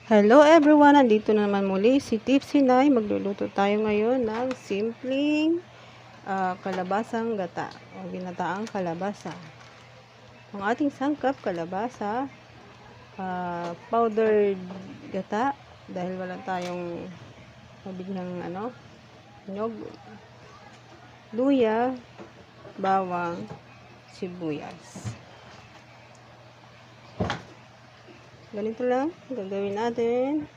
Hello everyone! Nandito na naman muli si Tipsy Nay. Magluluto tayo ngayon ng simpleng kalabasang gata o ginataang kalabasa. Ang ating sangkap, kalabasa, powdered gata dahil wala tayong mabiglang nyog, luya, bawang, sibuyas. Ganito lang gagawin natin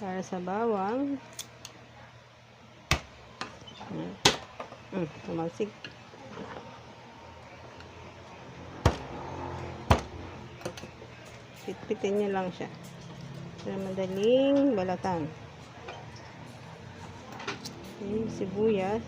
para sa bawang. Tumalsik. Pitpitin nyo lang siya para madaling balatan. Sibuyas.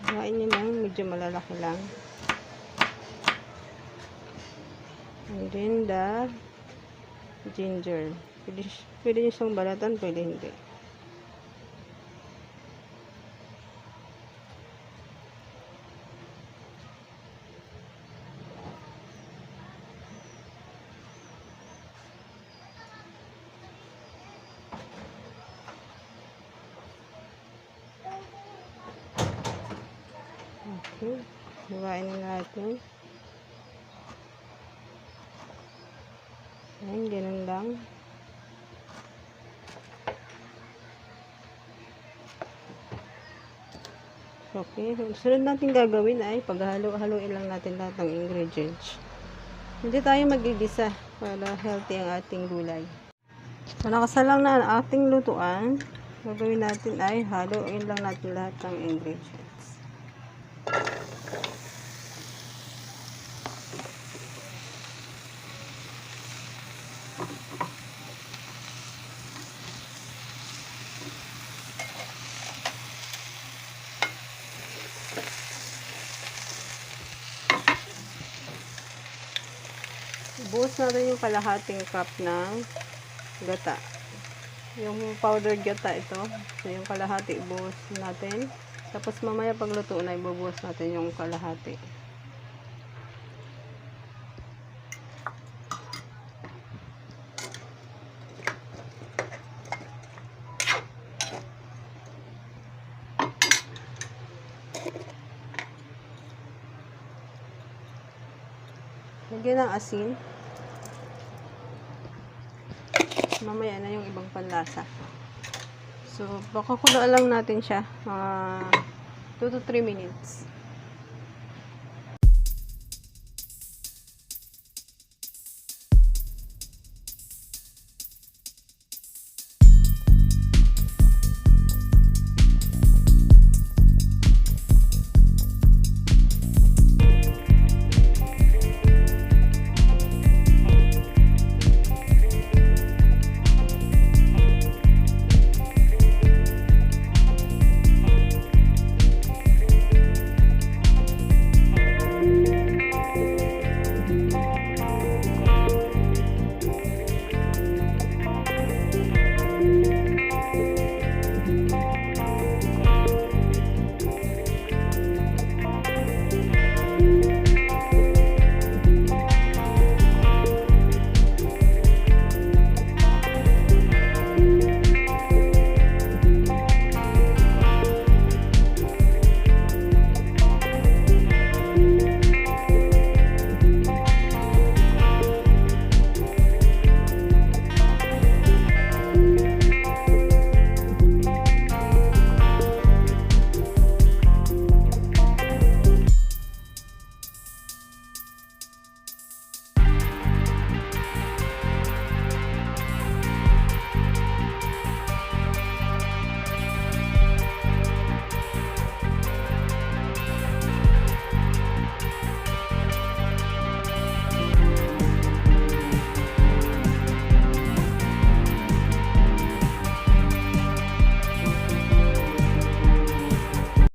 Hawain nyo lang, medyo malalaki lang. And then the ginger. Pwede nyo siyang balatan, pwede hindi. Okay, hiwain na natin. Ayan, ganun lang. Okay, sunod natin gagawin ay paghalo-haloin lang natin lahat ng ingredients. Hindi tayo magigisa para healthy ang ating gulay. So, nakasalang na ang ating lutuan. Gagawin natin ay haloin lang natin lahat ng ingredients. Buhos natin yung kalahating cup ng gata. Yung powdered gata ito. So, yung kalahati buhos natin. Tapos mamaya pagluto na ibubuhos natin yung kalahati. Lagyan ng asin. Mamaya na yung ibang panlasa. So, baka kulaan lang natin siya. 2 to 3 minutes.